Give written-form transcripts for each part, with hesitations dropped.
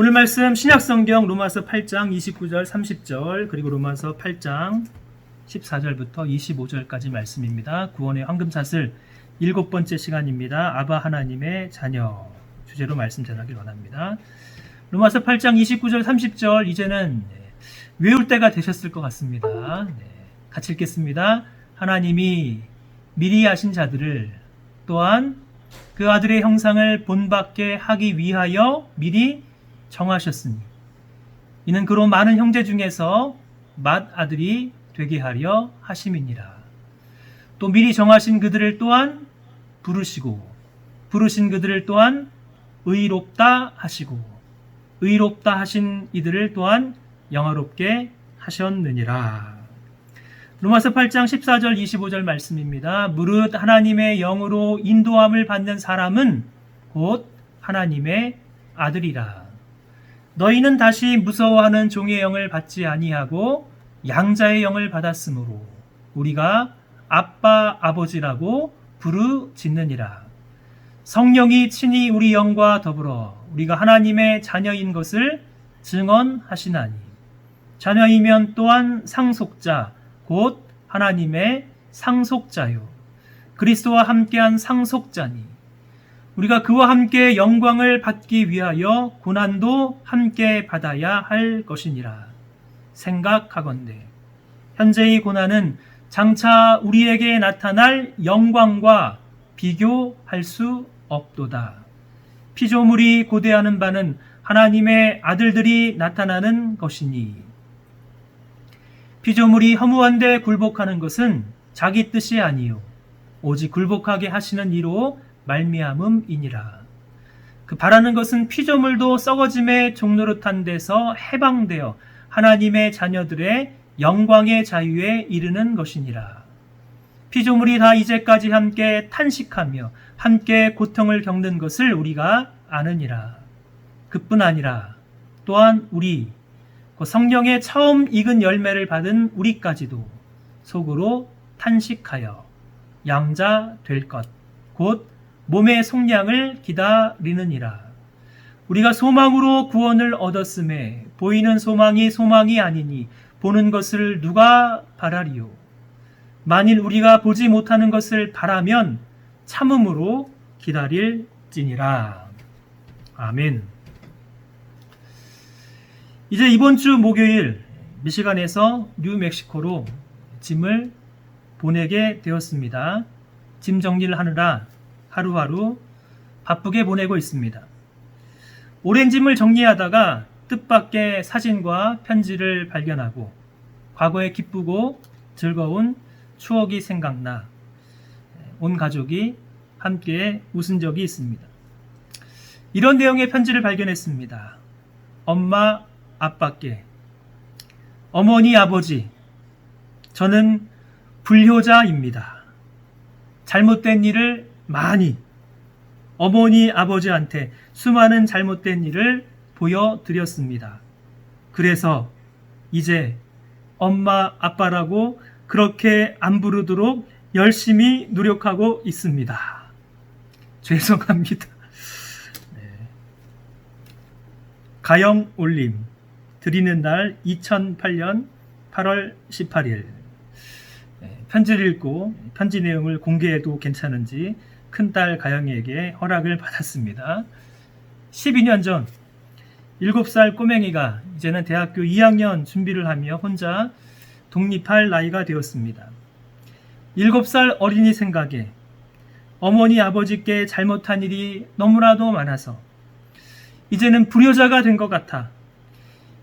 오늘 말씀 신약성경 로마서 8장 29절 30절 그리고 로마서 8장 14절부터 25절까지 말씀입니다. 구원의 황금사슬 7번째 시간입니다. 아바 하나님의 자녀 주제로 말씀 전하길 원합니다. 로마서 8장 29절 30절 이제는 외울 때가 되셨을 것 같습니다. 같이 읽겠습니다. 하나님이 미리 하신 자들을 또한 그 아들의 형상을 본받게 하기 위하여 미리 정하셨으니 이는 그로 많은 형제 중에서 맏아들이 되게 하려 하심이니라. 또 미리 정하신 그들을 또한 부르시고 부르신 그들을 또한 의롭다 하시고 의롭다 하신 이들을 또한 영화롭게 하셨느니라. 로마서 8장 14절 25절 말씀입니다. 무릇 하나님의 영으로 인도함을 받는 사람은 곧 하나님의 아들이라. 너희는 다시 무서워하는 종의 영을 받지 아니하고 양자의 영을 받았으므로 우리가 아빠 아버지라고 부르짖느니라. 성령이 친히 우리 영과 더불어 우리가 하나님의 자녀인 것을 증언하시나니 자녀이면 또한 상속자 곧 하나님의 상속자요 그리스도와 함께한 상속자니 우리가 그와 함께 영광을 받기 위하여 고난도 함께 받아야 할 것이니라. 생각하건대 현재의 고난은 장차 우리에게 나타날 영광과 비교할 수 없도다. 피조물이 고대하는 바는 하나님의 아들들이 나타나는 것이니 피조물이 허무한데 굴복하는 것은 자기 뜻이 아니요 오직 굴복하게 하시는 이로 말미암음이니라. 그 바라는 것은 피조물도 썩어짐의 종노릇한 데서 해방되어 하나님의 자녀들의 영광의 자유에 이르는 것이니라. 피조물이 다 이제까지 함께 탄식하며 함께 고통을 겪는 것을 우리가 아느니라. 그뿐 아니라 또한 우리 성령의 처음 익은 열매를 받은 우리까지도 속으로 탄식하여 양자 될 것 곧 몸의 속량을 기다리느니라. 우리가 소망으로 구원을 얻었음에 보이는 소망이 소망이 아니니 보는 것을 누가 바라리요. 만일 우리가 보지 못하는 것을 바라면 참음으로 기다릴지니라. 아멘. 이제 이번 주 목요일 미시간에서 뉴멕시코로 짐을 보내게 되었습니다. 짐 정리를 하느라 하루하루 바쁘게 보내고 있습니다. 오랜 짐을 정리하다가 뜻밖의 사진과 편지를 발견하고 과거의 기쁘고 즐거운 추억이 생각나 온 가족이 함께 웃은 적이 있습니다. 이런 내용의 편지를 발견했습니다. 엄마, 아빠께 어머니, 아버지, 저는 불효자입니다. 잘못된 일을 많이 어머니, 아버지한테 수많은 잘못된 일을 보여드렸습니다. 그래서 이제 엄마, 아빠라고 그렇게 안 부르도록 열심히 노력하고 있습니다. 죄송합니다. 가영 올림 드리는 날 2008년 8월 18일 편지를 읽고 편지 내용을 공개해도 괜찮은지 큰딸 가영이에게 허락을 받았습니다. 12년 전 7살 꼬맹이가 이제는 대학교 2학년 준비를 하며 혼자 독립할 나이가 되었습니다. 7살 어린이 생각에 어머니 아버지께 잘못한 일이 너무나도 많아서 이제는 불효자가 된 것 같아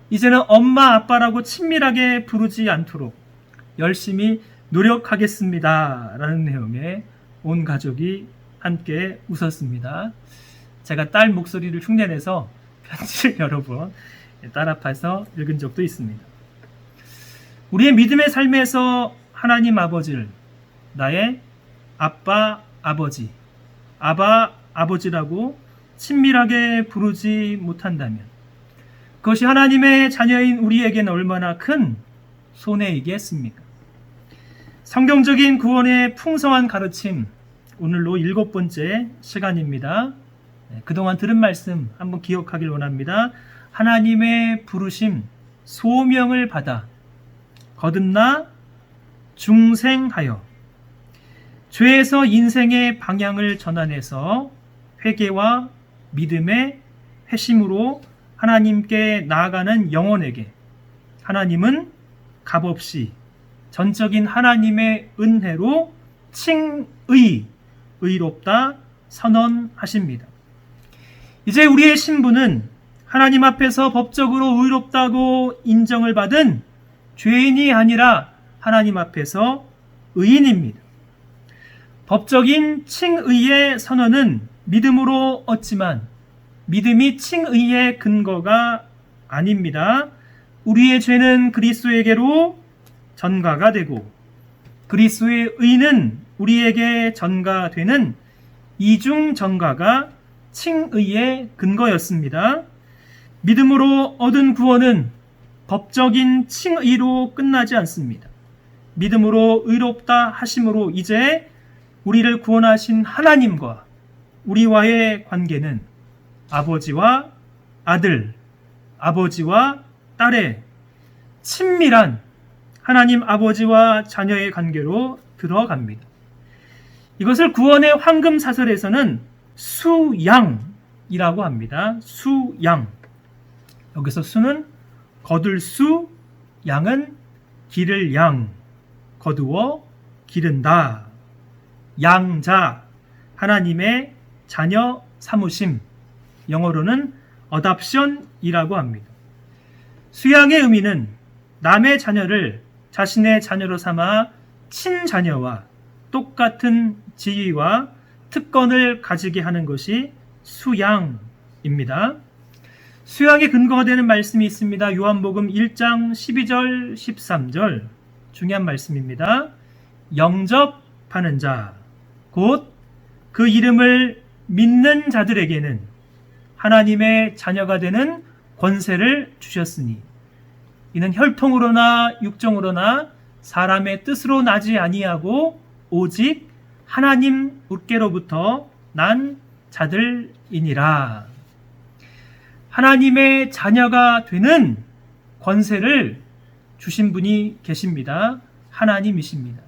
이제는 엄마 아빠라고 친밀하게 부르지 않도록 열심히 노력하겠습니다 라는 내용의 온 가족이 함께 웃었습니다. 제가 딸 목소리를 흉내내서 편지를 여러 번 따라파서 읽은 적도 있습니다. 우리의 믿음의 삶에서 하나님 아버지를 나의 아빠, 아버지, 아바, 아버지라고 친밀하게 부르지 못한다면 그것이 하나님의 자녀인 우리에게는 얼마나 큰 손해이겠습니까? 성경적인 구원의 풍성한 가르침, 오늘로 7번째 시간입니다. 그동안 들은 말씀 한번 기억하길 원합니다. 하나님의 부르심, 소명을 받아 거듭나 중생하여 죄에서 인생의 방향을 전환해서 회개와 믿음의 회심으로 하나님께 나아가는 영혼에게 하나님은 값없이 전적인 하나님의 은혜로 칭의, 의롭다 선언하십니다. 이제 우리의 신분은 하나님 앞에서 법적으로 의롭다고 인정을 받은 죄인이 아니라 하나님 앞에서 의인입니다. 법적인 칭의의 선언은 믿음으로 얻지만 믿음이 칭의의 근거가 아닙니다. 우리의 죄는 그리스도에게로 전가가 되고 그리스도의 의는 우리에게 전가되는 이중 전가가 칭의의 근거였습니다. 믿음으로 얻은 구원은 법적인 칭의로 끝나지 않습니다. 믿음으로 의롭다 하심으로 이제 우리를 구원하신 하나님과 우리와의 관계는 아버지와 아들, 아버지와 딸의 친밀한 하나님 아버지와 자녀의 관계로 들어갑니다. 이것을 구원의 황금 사설에서는 수양이라고 합니다. 수양. 여기서 수는 거둘 수, 양은 기를 양, 거두어 기른다. 양자, 하나님의 자녀 삼으심, 영어로는 adoption이라고 합니다. 수양의 의미는 남의 자녀를 자신의 자녀로 삼아 친자녀와 똑같은 지위와 특권을 가지게 하는 것이 수양입니다. 수양의 근거가 되는 말씀이 있습니다. 요한복음 1장 12절 13절 중요한 말씀입니다. 영접하는 자, 곧 그 이름을 믿는 자들에게는 하나님의 자녀가 되는 권세를 주셨으니 이는 혈통으로나 육정으로나 사람의 뜻으로 나지 아니하고 오직 하나님께로부터 난 자들이니라. 하나님의 자녀가 되는 권세를 주신 분이 계십니다. 하나님이십니다.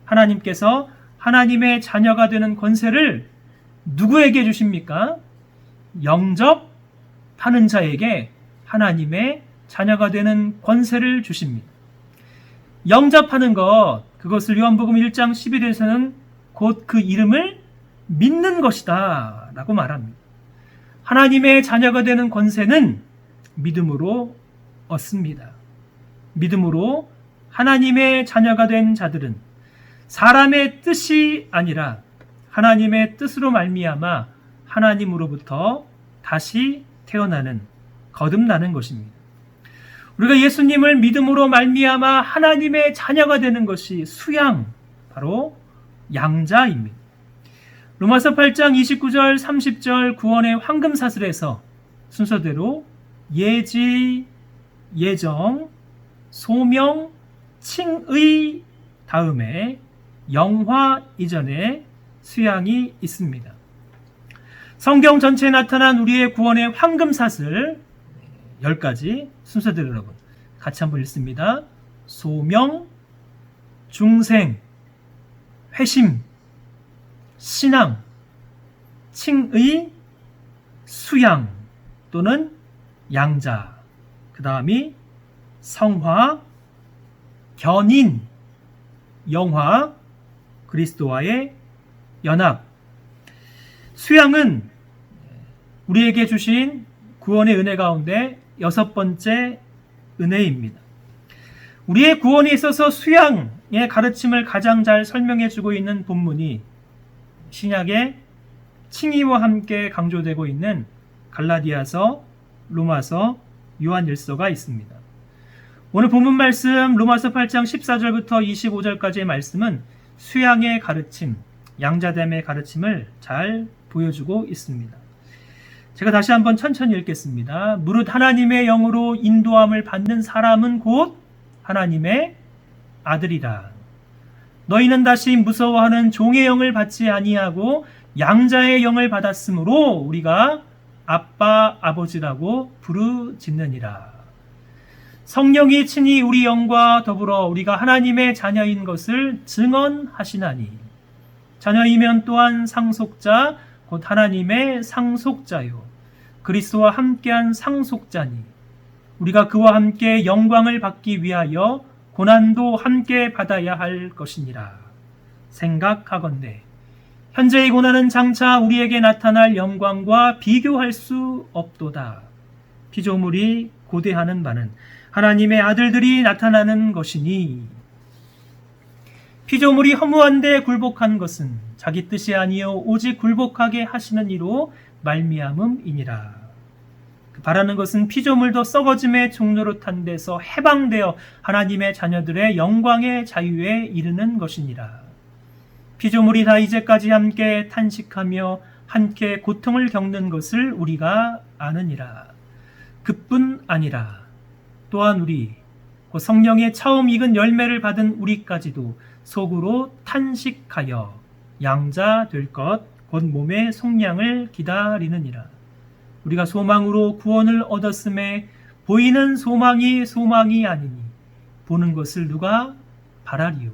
하나님께서 하나님의 자녀가 되는 권세를 누구에게 주십니까? 영접하는 자에게 하나님의 자녀가 되는 권세를 주십니다. 영접하는 것, 그것을 요한복음 1장 11절에서는 곧 그 이름을 믿는 것이다 라고 말합니다. 하나님의 자녀가 되는 권세는 믿음으로 얻습니다. 믿음으로 하나님의 자녀가 된 자들은 사람의 뜻이 아니라 하나님의 뜻으로 말미암아 하나님으로부터 다시 태어나는, 거듭나는 것입니다. 우리가 예수님을 믿음으로 말미암아 하나님의 자녀가 되는 것이 수양, 바로 양자입니다. 로마서 8장 29절 30절 구원의 황금사슬에서 순서대로 예지, 예정, 소명, 칭의 다음에 영화 이전에 수양이 있습니다. 성경 전체에 나타난 우리의 구원의 황금사슬 10가지 순서대로 여러분 같이 한번 읽습니다. 소명, 중생, 회심, 신앙, 칭의, 수양 또는 양자, 그 다음이 성화, 견인, 영화, 그리스도와의 연합. 수양은 우리에게 주신 구원의 은혜 가운데 6번째 은혜입니다. 우리의 구원에 있어서 수양의 가르침을 가장 잘 설명해 주고 있는 본문이 신약의 칭의와 함께 강조되고 있는 갈라디아서, 로마서, 요한일서가 있습니다. 오늘 본문 말씀 로마서 8장 14절부터 25절까지의 말씀은 수양의 가르침, 양자됨의 가르침을 잘 보여주고 있습니다. 제가 다시 한번 천천히 읽겠습니다. 무릇 하나님의 영으로 인도함을 받는 사람은 곧 하나님의 아들이라. 너희는 다시 무서워하는 종의 영을 받지 아니하고 양자의 영을 받았으므로 우리가 아빠 아버지라고 부르짖느니라. 성령이 친히 우리 영과 더불어 우리가 하나님의 자녀인 것을 증언하시나니 자녀이면 또한 상속자 곧 하나님의 상속자요 그리스도와 함께한 상속자니 우리가 그와 함께 영광을 받기 위하여 고난도 함께 받아야 할 것이니라. 생각하건대 현재의 고난은 장차 우리에게 나타날 영광과 비교할 수 없도다. 피조물이 고대하는 바는 하나님의 아들들이 나타나는 것이니 피조물이 허무한데 굴복한 것은 자기 뜻이 아니요 오직 굴복하게 하시는 이로 말미암음이니라. 바라는 것은 피조물도 썩어짐의 종노릇한 데서 해방되어 하나님의 자녀들의 영광의 자유에 이르는 것이니라. 피조물이 다 이제까지 함께 탄식하며 함께 고통을 겪는 것을 우리가 아느니라. 그뿐 아니라 또한 우리 곧 성령의 처음 익은 열매를 받은 우리까지도 속으로 탄식하여 양자 될 것 곧 몸의 속량을 기다리느니라. 우리가 소망으로 구원을 얻었음에 보이는 소망이 아니니 보는 것을 누가 바라리요.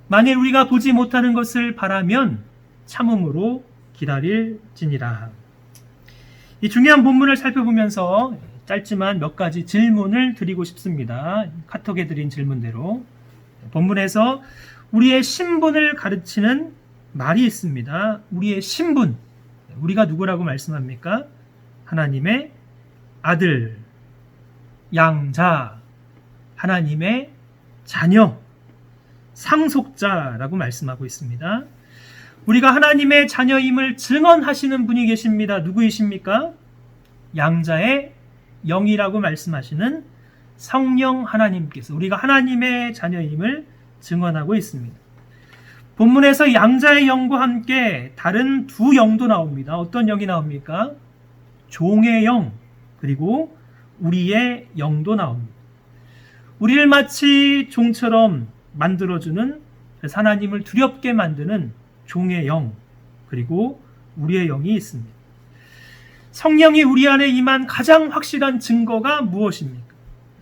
만일 우리가 보지 못하는 것을 바라면 참음으로 기다릴지니라. 이 중요한 본문을 살펴보면서 짧지만 몇 가지 질문을 드리고 싶습니다. 카톡에 드린 질문대로. 본문에서 우리의 신분을 가르치는 말이 있습니다. 우리의 신분. 우리가 누구라고 말씀합니까? 하나님의 아들, 양자, 하나님의 자녀, 상속자라고 말씀하고 있습니다. 우리가 하나님의 자녀임을 증언하시는 분이 계십니다. 누구이십니까? 양자의 영이라고 말씀하시는 성령 하나님께서 우리가 하나님의 자녀임을 증언하고 있습니다. 본문에서 양자의 영과 함께 다른 두 영도 나옵니다. 어떤 영이 나옵니까? 종의 영, 그리고 우리의 영도 나옵니다. 우리를 마치 종처럼 만들어주는, 그래서 하나님을 두렵게 만드는 종의 영, 그리고 우리의 영이 있습니다. 성령이 우리 안에 임한 가장 확실한 증거가 무엇입니까?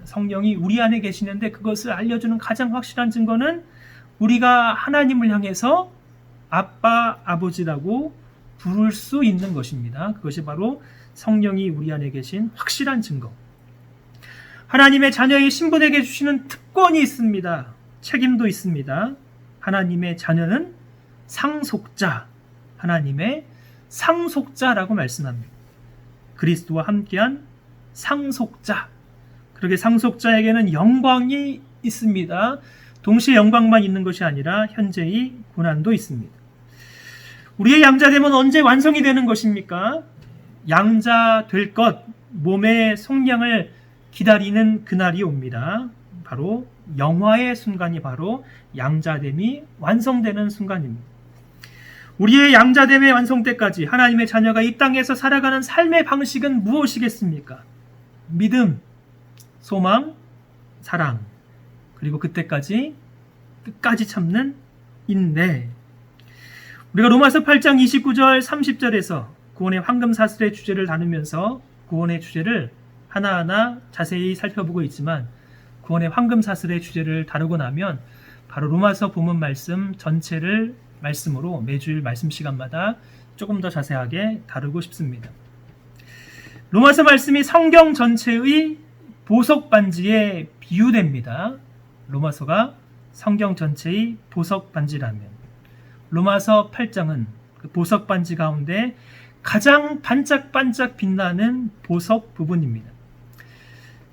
성령이 우리 안에 계시는데 그것을 알려주는 가장 확실한 증거는 우리가 하나님을 향해서 아빠, 아버지라고 부를 수 있는 것입니다. 그것이 바로 성령이 우리 안에 계신 확실한 증거. 하나님의 자녀의 신분에게 주시는 특권이 있습니다. 책임도 있습니다. 하나님의 자녀는 상속자, 하나님의 상속자라고 말씀합니다. 그리스도와 함께한 상속자. 그렇게 상속자에게는 영광이 있습니다. 동시에 영광만 있는 것이 아니라 현재의 고난도 있습니다. 우리의 양자됨은 언제 완성이 되는 것입니까? 양자 될 것, 몸의 속량을 기다리는 그날이 옵니다. 바로 영화의 순간이 바로 양자됨이 완성되는 순간입니다. 우리의 양자됨의 완성 때까지 하나님의 자녀가 이 땅에서 살아가는 삶의 방식은 무엇이겠습니까? 믿음, 소망, 사랑, 그리고 그때까지 끝까지 참는 인내. 우리가 로마서 8장 29절 30절에서 구원의 황금사슬의 주제를 다루면서 구원의 주제를 하나하나 자세히 살펴보고 있지만 구원의 황금사슬의 주제를 다루고 나면 바로 로마서 본문 말씀 전체를 말씀으로 매주일 말씀 시간마다 조금 더 자세하게 다루고 싶습니다. 로마서 말씀이 성경 전체의 보석 반지에 비유됩니다. 로마서가 성경 전체의 보석 반지라면 로마서 8장은 그 보석 반지 가운데 가장 반짝반짝 빛나는 보석 부분입니다.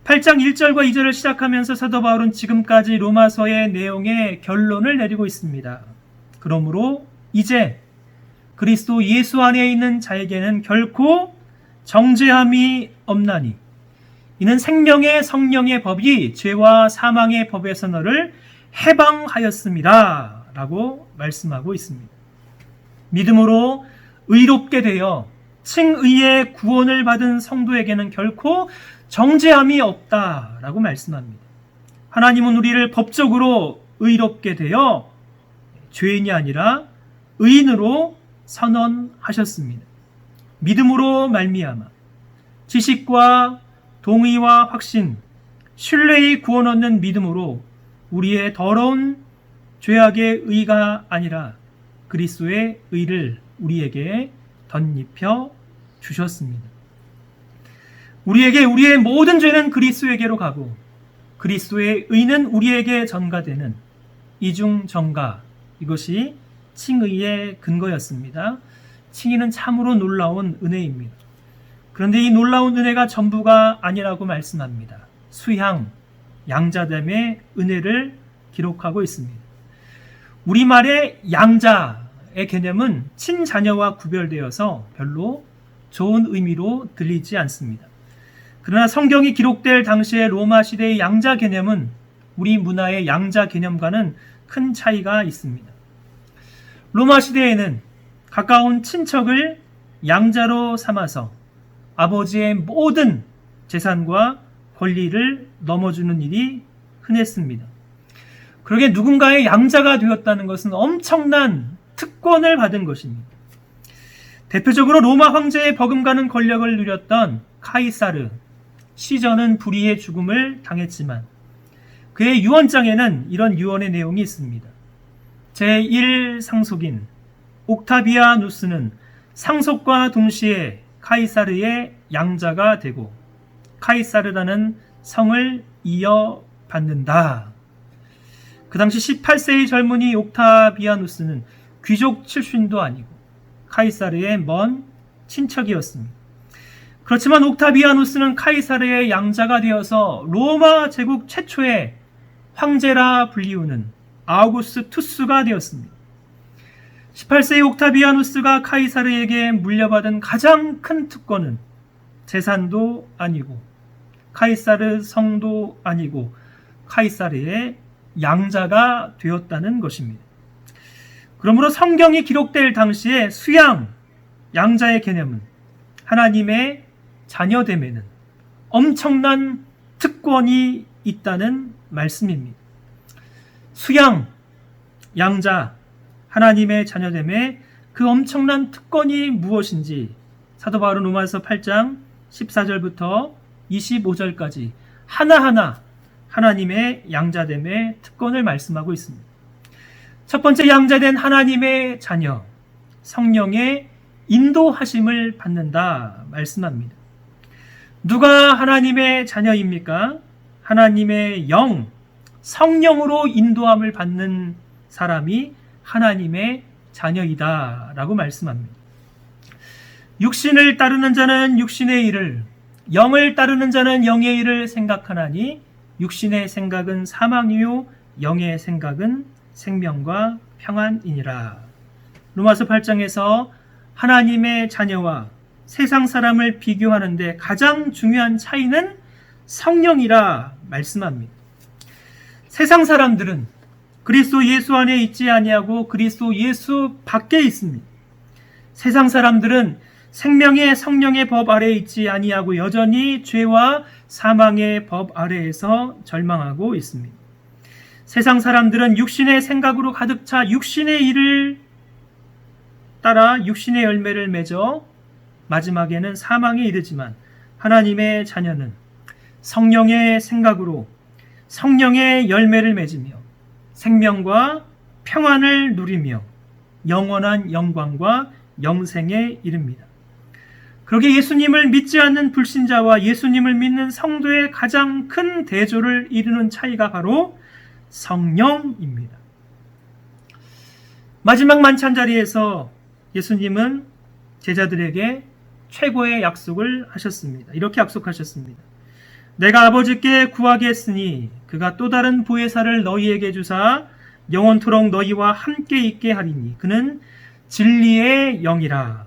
8장 1절과 2절을 시작하면서 사도 바울은 지금까지 로마서의 내용에 결론을 내리고 있습니다. 그러므로 이제 그리스도 예수 안에 있는 자에게는 결코 정죄함이 없나니 이는 생명의 성령의 법이 죄와 사망의 법에서 너를 해방하였습니다 라고 말씀하고 있습니다. 믿음으로 의롭게 되어 칭의의 구원을 받은 성도에게는 결코 정죄함이 없다라고 말씀합니다. 하나님은 우리를 법적으로 의롭게 되어 죄인이 아니라 의인으로 선언하셨습니다. 믿음으로 말미암아 지식과 동의와 확신, 신뢰의 구원 얻는 믿음으로 우리의 더러운 죄악의 의가 아니라 그리스도의 의를 우리에게 덧입혀 주셨습니다. 우리에게 우리의 모든 죄는 그리스도에게로 가고 그리스도의 의는 우리에게 전가되는 이중전가, 이것이 칭의의 근거였습니다. 칭의는 참으로 놀라운 은혜입니다. 그런데 이 놀라운 은혜가 전부가 아니라고 말씀합니다. 수향, 양자됨의 은혜를 기록하고 있습니다. 우리말의 양자의 개념은 친자녀와 구별되어서 별로 좋은 의미로 들리지 않습니다. 그러나 성경이 기록될 당시의 로마 시대의 양자 개념은 우리 문화의 양자 개념과는 큰 차이가 있습니다. 로마 시대에는 가까운 친척을 양자로 삼아서 아버지의 모든 재산과 권리를 넘어주는 일이 흔했습니다. 그러게 누군가의 양자가 되었다는 것은 엄청난 특권을 받은 것입니다. 대표적으로 로마 황제의 버금가는 권력을 누렸던 카이사르, 시저는 불의의 죽음을 당했지만 그의 유언장에는 이런 유언의 내용이 있습니다. 제1상속인 옥타비아누스는 상속과 동시에 카이사르의 양자가 되고 카이사르라는 성을 이어받는다. 그 당시 18세의 젊은이 옥타비아누스는 귀족 출신도 아니고 카이사르의 먼 친척이었습니다. 그렇지만 옥타비아누스는 카이사르의 양자가 되어서 로마 제국 최초의 황제라 불리우는 아우구스투스가 되었습니다. 18세의 옥타비아누스가 카이사르에게 물려받은 가장 큰 특권은 재산도 아니고 카이사르 성도 아니고 카이사르의 양자가 되었다는 것입니다. 그러므로 성경이 기록될 당시에 수양, 양자의 개념은 하나님의 자녀됨에는 엄청난 특권이 있다는 말씀입니다. 수양, 양자, 하나님의 자녀됨에 그 엄청난 특권이 무엇인지 사도 바울은 로마서 8장 14절부터 25절까지 하나하나 하나님의 양자됨의 특권을 말씀하고 있습니다. 첫 번째, 양자된 하나님의 자녀, 성령의 인도하심을 받는다 말씀합니다. 누가 하나님의 자녀입니까? 하나님의 영, 성령으로 인도함을 받는 사람이 하나님의 자녀이다 라고 말씀합니다. 육신을 따르는 자는 육신의 일을, 영을 따르는 자는 영의 일을 생각하나니 육신의 생각은 사망이요 영의 생각은 생명과 평안이니라. 로마서 8장에서 하나님의 자녀와 세상 사람을 비교하는데 가장 중요한 차이는 성령이라 말씀합니다. 세상 사람들은 그리스도 예수 안에 있지 아니하고 그리스도 예수 밖에 있습니다. 세상 사람들은 생명의 성령의 법 아래에 있지 아니하고 여전히 죄와 사망의 법 아래에서 절망하고 있습니다. 세상 사람들은 육신의 생각으로 가득 차 육신의 일을 따라 육신의 열매를 맺어 마지막에는 사망에 이르지만 하나님의 자녀는 성령의 생각으로 성령의 열매를 맺으며 생명과 평안을 누리며 영원한 영광과 영생에 이릅니다. 그러게 예수님을 믿지 않는 불신자와 예수님을 믿는 성도의 가장 큰 대조를 이루는 차이가 바로 성령입니다. 마지막 만찬 자리에서 예수님은 제자들에게 최고의 약속을 하셨습니다. 이렇게 약속하셨습니다. 내가 아버지께 구하겠으니 그가 또 다른 보혜사를 너희에게 주사 영원토록 너희와 함께 있게 하리니 그는 진리의 영이라.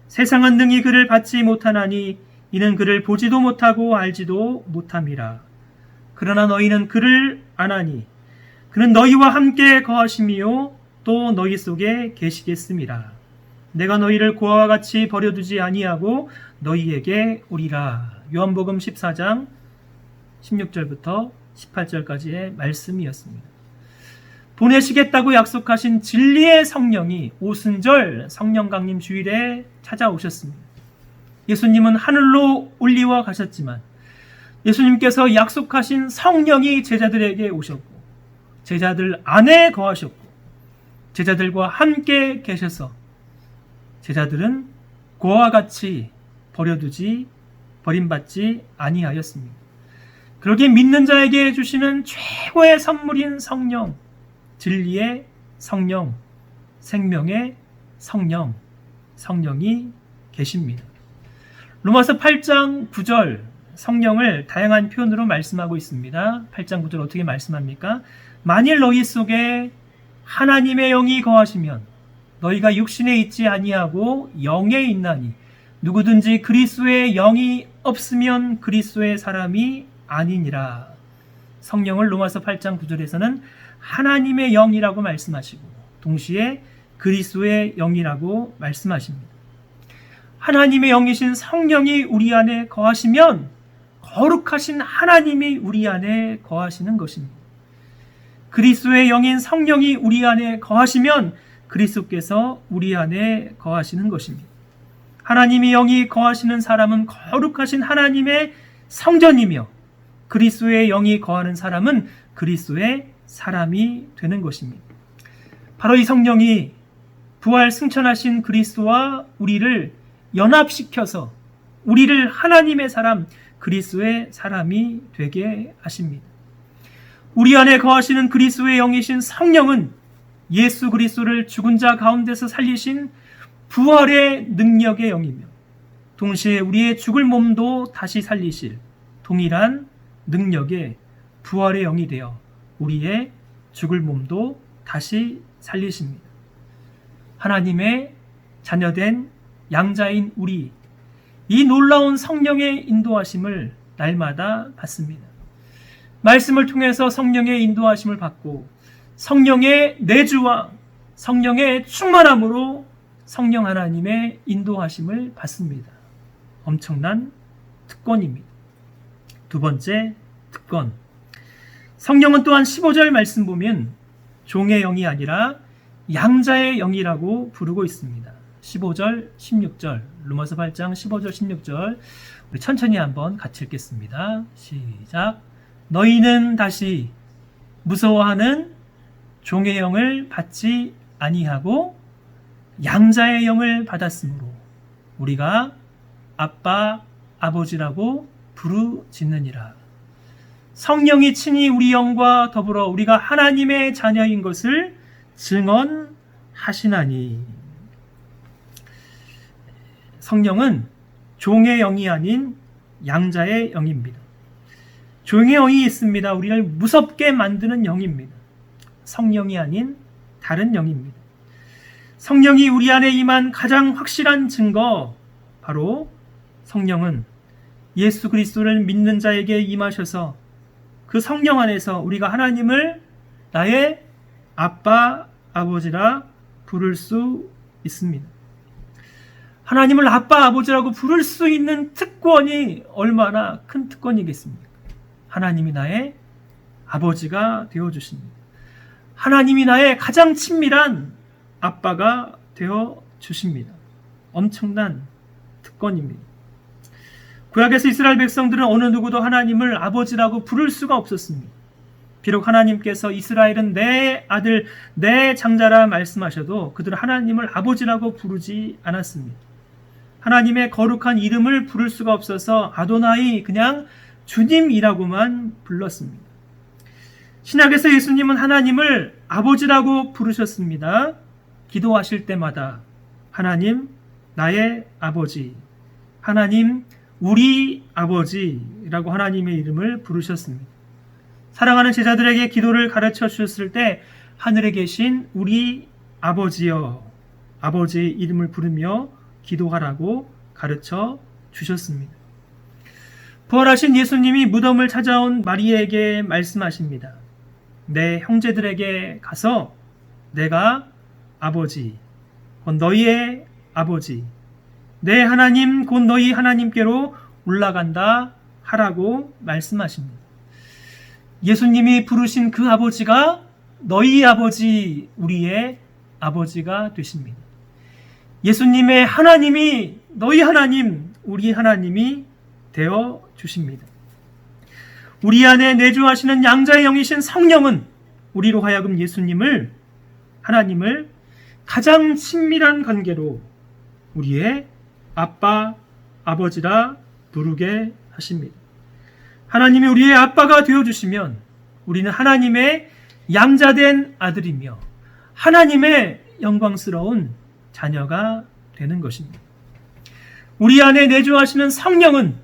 세상은 능히 그를 받지 못하나니 이는 그를 보지도 못하고 알지도 못함이라. 그러나 너희는 그를 아나니 그는 너희와 함께 거하심이요 또 너희 속에 계시겠음이라. 내가 너희를 고아와 같이 버려두지 아니하고 너희에게 오리라. 요한복음 14장 16절부터 18절까지의 말씀이었습니다. 보내시겠다고 약속하신 진리의 성령이 오순절 성령 강림 주일에 찾아오셨습니다. 예수님은 하늘로 올리워 가셨지만 예수님께서 약속하신 성령이 제자들에게 오셨고 제자들 안에 거하셨고 제자들과 함께 계셔서 제자들은 고아와 같이 버림받지 아니하였습니다. 그러기에 믿는 자에게 주시는 최고의 선물인 성령, 진리의 성령, 생명의 성령, 성령이 계십니다. 로마서 8장 9절 성령을 다양한 표현으로 말씀하고 있습니다. 8장 9절 어떻게 말씀합니까? 만일 너희 속에 하나님의 영이 거하시면 너희가 육신에 있지 아니하고 영에 있나니 누구든지 그리스도의 영이 없으면 그리스도의 사람이 아니니라. 성령을 로마서 8장 9절에서는 하나님의 영이라고 말씀하시고 동시에 그리스도의 영이라고 말씀하십니다. 하나님의 영이신 성령이 우리 안에 거하시면 거룩하신 하나님이 우리 안에 거하시는 것입니다. 그리스도의 영인 성령이 우리 안에 거하시면 그리스도께서 우리 안에 거하시는 것입니다. 하나님의 영이 거하시는 사람은 거룩하신 하나님의 성전이며 그리스도의 영이 거하는 사람은 그리스도의 사람이 되는 것입니다. 바로 이 성령이 부활 승천하신 그리스도와 우리를 연합시켜서 우리를 하나님의 사람, 그리스도의 사람이 되게 하십니다. 우리 안에 거하시는 그리스도의 영이신 성령은 예수 그리스도를 죽은 자 가운데서 살리신 부활의 능력의 영이며 동시에 우리의 죽을 몸도 다시 살리실 동일한 능력의 부활의 영이 되어 우리의 죽을 몸도 다시 살리십니다. 하나님의 자녀된 양자인 우리, 이 놀라운 성령의 인도하심을 날마다 받습니다. 말씀을 통해서 성령의 인도하심을 받고 성령의 내주와 성령의 충만함으로 성령 하나님의 인도하심을 받습니다. 엄청난 특권입니다. 두 번째 특권. 성령은 또한 15절 말씀 보면 종의 영이 아니라 양자의 영이라고 부르고 있습니다. 15절, 16절, 로마서 8장 15절, 16절 우리 천천히 한번 같이 읽겠습니다. 시작. 너희는 다시 무서워하는 종의 영을 받지 아니하고 양자의 영을 받았으므로 우리가 아빠, 아버지라고 부르짖느니라. 성령이 친히 우리 영과 더불어 우리가 하나님의 자녀인 것을 증언하시나니. 성령은 종의 영이 아닌 양자의 영입니다. 종의 영이 있습니다. 우리를 무섭게 만드는 영입니다. 성령이 아닌 다른 영입니다. 성령이 우리 안에 임한 가장 확실한 증거, 바로 성령은 예수 그리스도를 믿는 자에게 임하셔서 그 성령 안에서 우리가 하나님을 나의 아빠, 아버지라 부를 수 있습니다. 하나님을 아빠, 아버지라고 부를 수 있는 특권이 얼마나 큰 특권이겠습니까? 하나님이 나의 아버지가 되어주십니다. 하나님이 나의 가장 친밀한 아빠가 되어주십니다. 엄청난 특권입니다. 구약에서 이스라엘 백성들은 어느 누구도 하나님을 아버지라고 부를 수가 없었습니다. 비록 하나님께서 이스라엘은 내 아들, 내 장자라 말씀하셔도 그들은 하나님을 아버지라고 부르지 않았습니다. 하나님의 거룩한 이름을 부를 수가 없어서 아도나이, 그냥 주님이라고만 불렀습니다. 신약에서 예수님은 하나님을 아버지라고 부르셨습니다. 기도하실 때마다 하나님, 나의 아버지, 하나님, 우리 아버지라고 하나님의 이름을 부르셨습니다. 사랑하는 제자들에게 기도를 가르쳐 주셨을 때 하늘에 계신 우리 아버지여, 아버지의 이름을 부르며 기도하라고 가르쳐 주셨습니다. 부활하신 예수님이 무덤을 찾아온 마리아에게 말씀하십니다. 내 형제들에게 가서 내가 아버지, 곧 너희의 아버지, 내 하나님, 곧 너희 하나님께로 올라간다 하라고 말씀하십니다. 예수님이 부르신 그 아버지가 너희 아버지, 우리의 아버지가 되십니다. 예수님의 하나님이 너희 하나님, 우리 하나님이 되어 주십니다. 우리 안에 내주하시는 양자의 영이신 성령은 우리로 하여금 예수님을, 하나님을 가장 친밀한 관계로 우리의 아빠, 아버지라 부르게 하십니다. 하나님이 우리의 아빠가 되어주시면 우리는 하나님의 양자된 아들이며 하나님의 영광스러운 자녀가 되는 것입니다. 우리 안에 내주하시는 성령은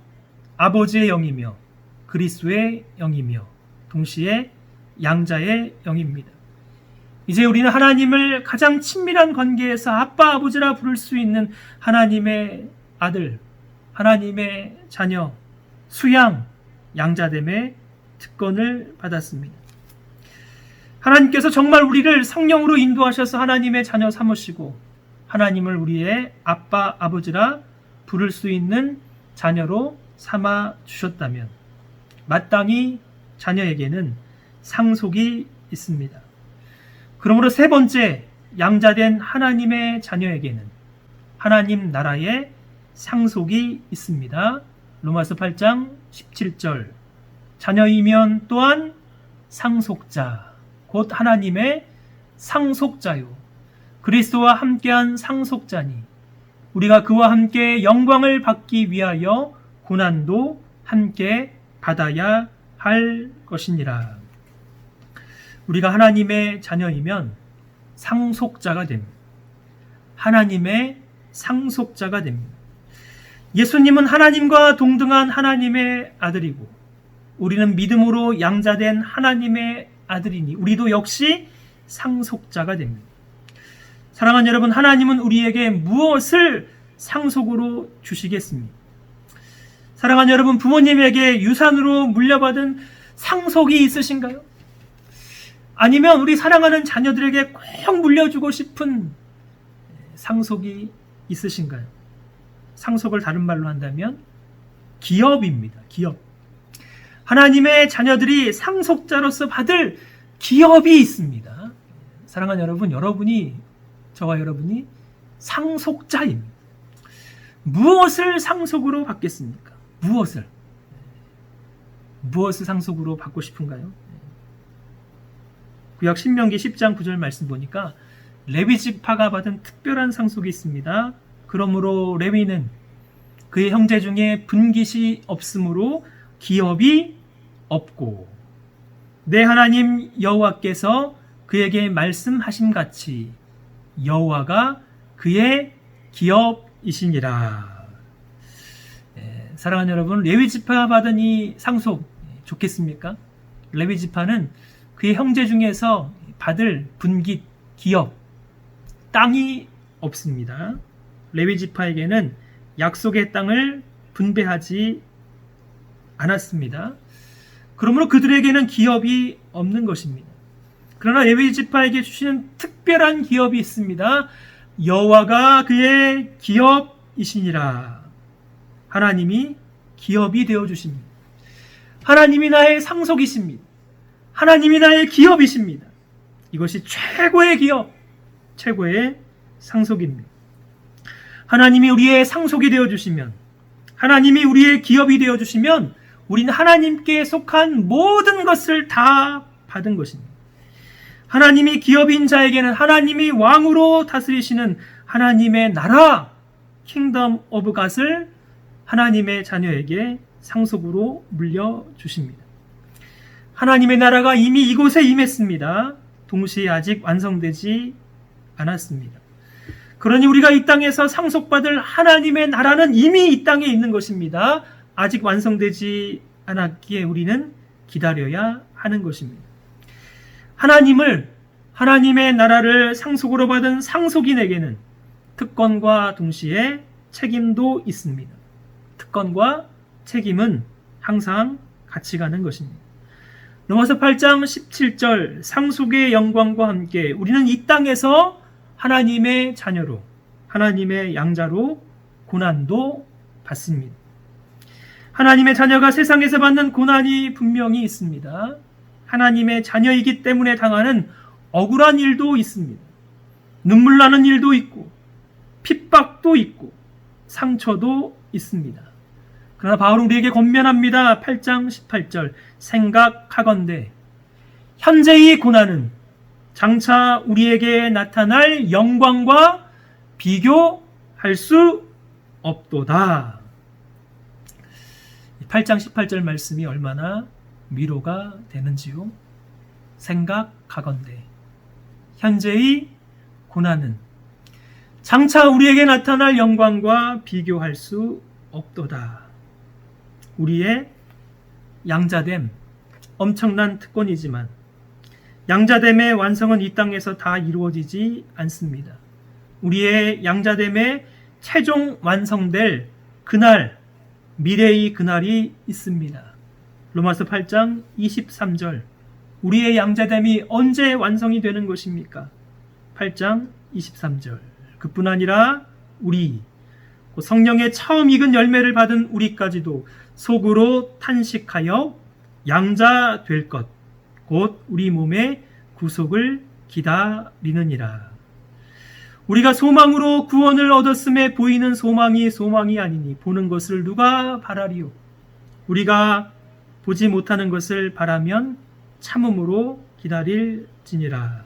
아버지의 영이며 그리스도의 영이며 동시에 양자의 영입니다. 이제 우리는 하나님을 가장 친밀한 관계에서 아빠, 아버지라 부를 수 있는 하나님의 아들, 하나님의 자녀, 수양, 양자됨의 특권을 받았습니다. 하나님께서 정말 우리를 성령으로 인도하셔서 하나님의 자녀 삼으시고 하나님을 우리의 아빠, 아버지라 부를 수 있는 자녀로 삼아 주셨다면 마땅히 자녀에게는 상속이 있습니다. 그러므로 세 번째, 양자된 하나님의 자녀에게는 하나님 나라의 상속이 있습니다. 로마서 8장 17절, 자녀이면 또한 상속자, 곧 하나님의 상속자요 그리스도와 함께한 상속자니 우리가 그와 함께 영광을 받기 위하여 고난도 함께 받아야 할 것이니라. 우리가 하나님의 자녀이면 상속자가 됩니다. 하나님의 상속자가 됩니다. 예수님은 하나님과 동등한 하나님의 아들이고 우리는 믿음으로 양자된 하나님의 아들이니 우리도 역시 상속자가 됩니다. 사랑하는 여러분, 하나님은 우리에게 무엇을 상속으로 주시겠습니까? 사랑하는 여러분, 부모님에게 유산으로 물려받은 상속이 있으신가요? 아니면 우리 사랑하는 자녀들에게 꼭 물려주고 싶은 상속이 있으신가요? 상속을 다른 말로 한다면 기업입니다. 기업. 하나님의 자녀들이 상속자로서 받을 기업이 있습니다. 사랑하는 여러분, 저와 여러분이 상속자입니다. 무엇을 상속으로 받겠습니까? 무엇을 상속으로 받고 싶은가요? 구약 신명기 10장 9절 말씀 보니까 레위 지파가 받은 특별한 상속이 있습니다. 그러므로 레위는 그의 형제 중에 분깃이 없으므로 기업이 없고 내 하나님 여호와께서 그에게 말씀하신 같이 여호와가 그의 기업이시니라. 사랑하는 여러분, 레위 지파가 받은 이 상속 좋겠습니까? 레위 지파는 그의 형제 중에서 받을 분깃, 기업, 땅이 없습니다. 레위 지파에게는 약속의 땅을 분배하지 않았습니다. 그러므로 그들에게는 기업이 없는 것입니다. 그러나 레위 지파에게 주시는 특별한 기업이 있습니다. 여호와가 그의 기업이시니라. 하나님이 기업이 되어주십니다. 하나님이 나의 상속이십니다. 하나님이 나의 기업이십니다. 이것이 최고의 기업, 최고의 상속입니다. 하나님이 우리의 상속이 되어주시면, 하나님이 우리의 기업이 되어주시면 우리는 하나님께 속한 모든 것을 다 받은 것입니다. 하나님이 기업인 자에게는 하나님이 왕으로 다스리시는 하나님의 나라, 킹덤 오브 갓을 하나님의 자녀에게 상속으로 물려주십니다. 하나님의 나라가 이미 이곳에 임했습니다. 동시에 아직 완성되지 않았습니다. 그러니 우리가 이 땅에서 상속받을 하나님의 나라는 이미 이 땅에 있는 것입니다. 아직 완성되지 않았기에 우리는 기다려야 하는 것입니다. 하나님의 나라를 상속으로 받은 상속인에게는 특권과 동시에 책임도 있습니다. 특권과 책임은 항상 같이 가는 것입니다. 로마서 8장 17절 상속의 영광과 함께 우리는 이 땅에서 하나님의 자녀로, 하나님의 양자로 고난도 받습니다. 하나님의 자녀가 세상에서 받는 고난이 분명히 있습니다. 하나님의 자녀이기 때문에 당하는 억울한 일도 있습니다. 눈물 나는 일도 있고 핍박도 있고 상처도 있습니다. 그러나 바울은 우리에게 권면합니다. 8장 18절 생각하건대 현재의 고난은 장차 우리에게 나타날 영광과 비교할 수 없도다. 8장 18절 말씀이 얼마나 위로가 되는지요. 생각하건대 현재의 고난은 장차 우리에게 나타날 영광과 비교할 수 없도다. 우리의 양자됨, 엄청난 특권이지만 양자됨의 완성은 이 땅에서 다 이루어지지 않습니다. 우리의 양자됨의 최종 완성될 그날, 미래의 그날이 있습니다. 로마서 8장 23절 우리의 양자됨이 언제 완성이 되는 것입니까? 8장 23절 그뿐 아니라 우리 성령의 처음 익은 열매를 받은 우리까지도 속으로 탄식하여 양자 될 것, 곧 우리 몸의 구속을 기다리느니라. 우리가 소망으로 구원을 얻었음에 보이는 소망이 아니니 보는 것을 누가 바라리요? 우리가 보지 못하는 것을 바라면 참음으로 기다릴지니라.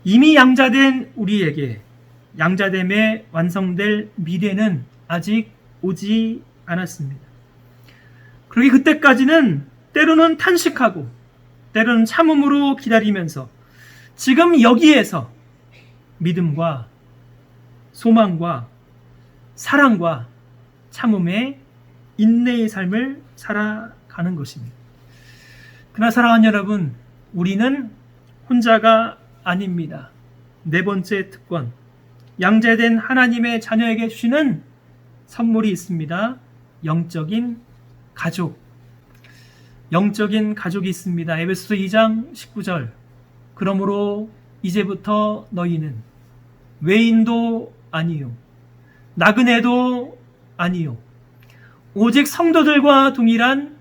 이미 양자된 우리에게 양자됨에 완성될 미래는 아직 오지 않았습니다. 그러기 그때까지는 때로는 탄식하고 때로는 참음으로 기다리면서 지금 여기에서 믿음과 소망과 사랑과 참음의 인내의 삶을 살아가는 것입니다. 그러나 사랑하는 여러분, 우리는 혼자가 아닙니다. 네 번째 특권, 양자된 하나님의 자녀에게 주시는 선물이 있습니다. 영적인 가족. 영적인 가족이 있습니다. 에베소서 2장 19절 그러므로 이제부터 너희는 외인도 아니요 나그네도 아니요 오직 성도들과 동일한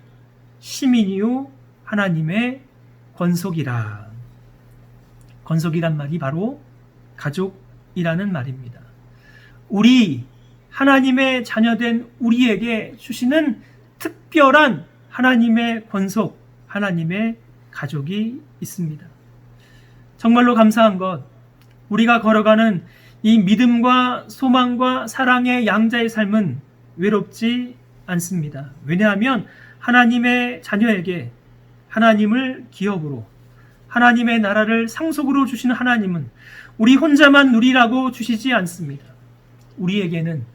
시민이요 하나님의 권속이라. 권속이란 말이 바로 가족이라는 말입니다. 우리 하나님의 자녀된 우리에게 주시는 특별한 하나님의 권속, 하나님의 가족이 있습니다. 정말로 감사한 것, 우리가 걸어가는 이 믿음과 소망과 사랑의 양자의 삶은 외롭지 않습니다. 왜냐하면 하나님의 자녀에게 하나님을 기업으로 하나님의 나라를 상속으로 주시는 하나님은 우리 혼자만 누리라고 주시지 않습니다. 우리에게는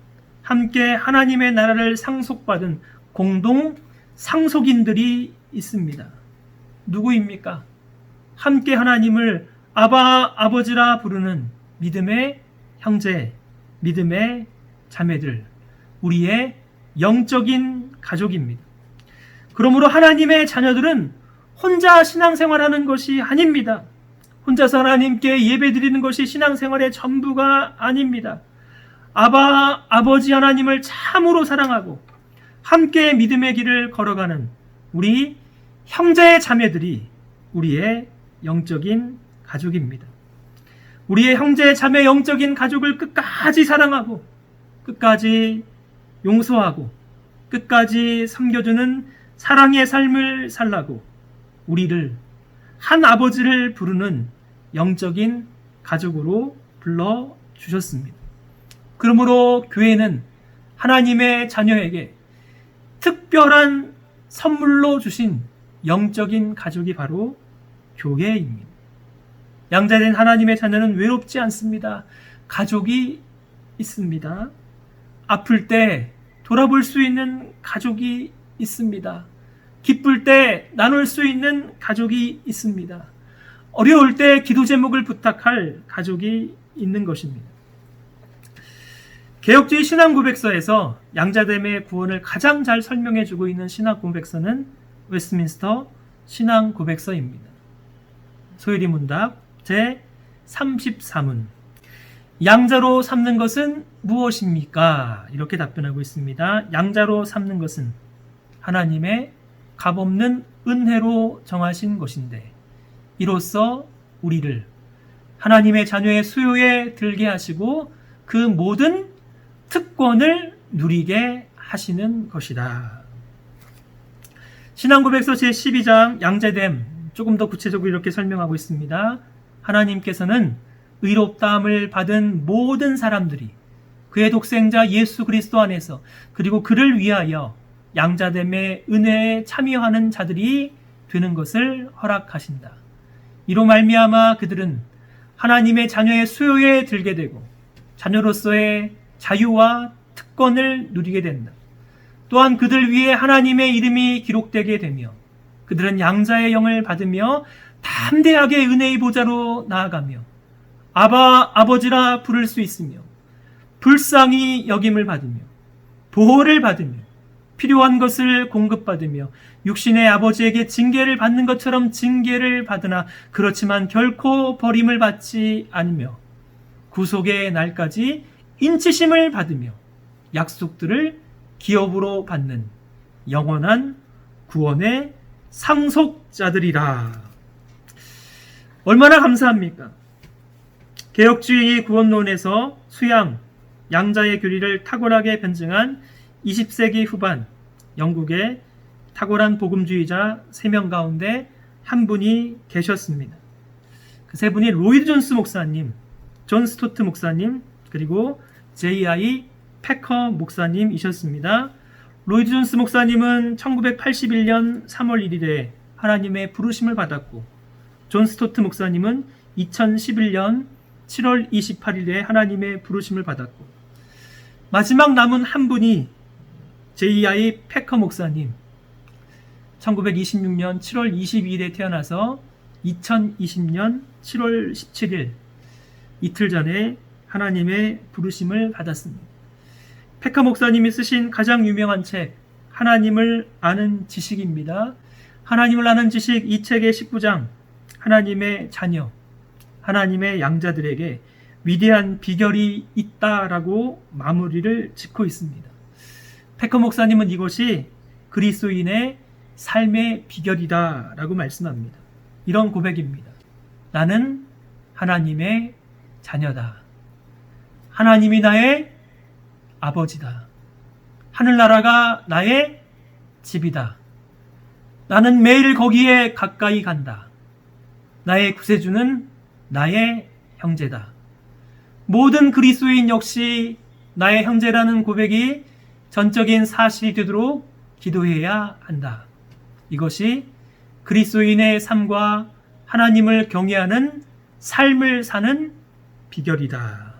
함께 하나님의 나라를 상속받은 공동 상속인들이 있습니다. 누구입니까? 함께 하나님을 아바, 아버지라 부르는 믿음의 형제, 믿음의 자매들, 우리의 영적인 가족입니다. 그러므로 하나님의 자녀들은 혼자 신앙생활하는 것이 아닙니다. 혼자서 하나님께 예배드리는 것이 신앙생활의 전부가 아닙니다. 아바, 아버지 하나님을 참으로 사랑하고 함께 믿음의 길을 걸어가는 우리 형제 자매들이 우리의 영적인 가족입니다. 우리의 형제 자매 영적인 가족을 끝까지 사랑하고 끝까지 용서하고 끝까지 섬겨주는 사랑의 삶을 살라고 우리를 한 아버지를 부르는 영적인 가족으로 불러주셨습니다. 그러므로 교회는 하나님의 자녀에게 특별한 선물로 주신 영적인 가족이 바로 교회입니다. 양자된 하나님의 자녀는 외롭지 않습니다. 가족이 있습니다. 아플 때 돌아볼 수 있는 가족이 있습니다. 기쁠 때 나눌 수 있는 가족이 있습니다. 어려울 때 기도 제목을 부탁할 가족이 있는 것입니다. 개혁주의 신앙고백서에서 양자됨의 구원을 가장 잘 설명해주고 있는 신앙고백서는 웨스트민스터 신앙고백서입니다. 소율이 문답 제34문. 양자로 삼는 것은 무엇입니까? 이렇게 답변하고 있습니다. 양자로 삼는 것은 하나님의 값없는 은혜로 정하신 것인데, 이로써 우리를 하나님의 자녀의 수요에 들게 하시고 그 모든 특권을 누리게 하시는 것이다. 신앙고백서 제12장 양자됨 조금 더 구체적으로 이렇게 설명하고 있습니다. 하나님께서는 의롭다함을 받은 모든 사람들이 그의 독생자 예수 그리스도 안에서, 그리고 그를 위하여 양자됨의 은혜에 참여하는 자들이 되는 것을 허락하신다. 이로 말미암아 그들은 하나님의 자녀의 수요에 들게 되고 자녀로서의 자유와 특권을 누리게 된다. 또한 그들 위에 하나님의 이름이 기록되게 되며 그들은 양자의 영을 받으며 담대하게 은혜의 보좌로 나아가며 아바, 아버지라 부를 수 있으며 불쌍히 여김을 받으며 보호를 받으며 필요한 것을 공급받으며 육신의 아버지에게 징계를 받는 것처럼 징계를 받으나 그렇지만 결코 버림을 받지 않으며 구속의 날까지 인치심을 받으며 약속들을 기업으로 받는 영원한 구원의 상속자들이라. 얼마나 감사합니까? 개혁주의 구원론에서 수양, 양자의 교리를 탁월하게 변증한 20세기 후반 영국의 탁월한 복음주의자 3명 가운데 한 분이 계셨습니다. 그 세 분이 로이드 존스 목사님, 존 스토트 목사님, 그리고 J.I. 패커 목사님이셨습니다. 로이드 존스 목사님은 1981년 3월 1일에 하나님의 부르심을 받았고, 존 스토트 목사님은 2011년 7월 28일에 하나님의 부르심을 받았고, 마지막 남은 한 분이 J.I. 패커 목사님, 1926년 7월 22일에 태어나서 2020년 7월 17일 이틀 전에 하나님의 부르심을 받았습니다. 패커 목사님이 쓰신 가장 유명한 책 하나님을 아는 지식입니다. 하나님을 아는 지식, 이 책의 19장 하나님의 자녀, 하나님의 양자들에게 위대한 비결이 있다라고 마무리를 짓고 있습니다. 패커 목사님은 이것이 그리스도인의 삶의 비결이다라고 말씀합니다. 이런 고백입니다. 나는 하나님의 자녀다. 하나님이 나의 아버지다. 하늘나라가 나의 집이다. 나는 매일 거기에 가까이 간다. 나의 구세주는 나의 형제다. 모든 그리스도인 역시 나의 형제라는 고백이 전적인 사실이 되도록 기도해야 한다. 이것이 그리스도인의 삶과 하나님을 경외하는 삶을 사는 비결이다.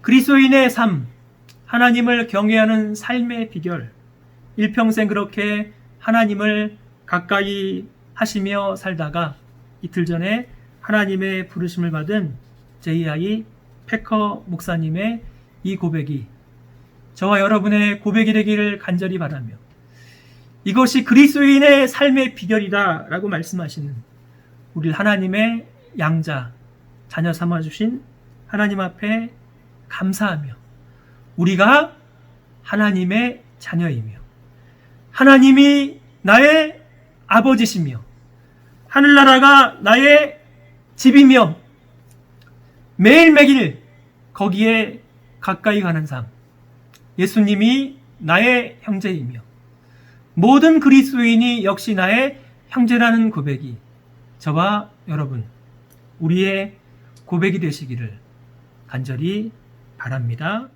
그리스도인의 삶, 하나님을 경외하는 삶의 비결, 일평생 그렇게 하나님을 가까이 하시며 살다가 이틀 전에 하나님의 부르심을 받은 J.I. 패커 목사님의 이 고백이 저와 여러분의 고백이 되기를 간절히 바라며, 이것이 그리스도인의 삶의 비결이다 라고 말씀하시는 우리 하나님의 양자, 자녀 삼아주신 하나님 앞에 감사하며, 우리가 하나님의 자녀이며 하나님이 나의 아버지시며 하늘나라가 나의 집이며 매일매일 거기에 가까이 가는 삶, 예수님이 나의 형제이며 모든 그리스도인이 역시 나의 형제라는 고백이 저와 여러분, 우리의 고백이 되시기를 간절히 바랍니다.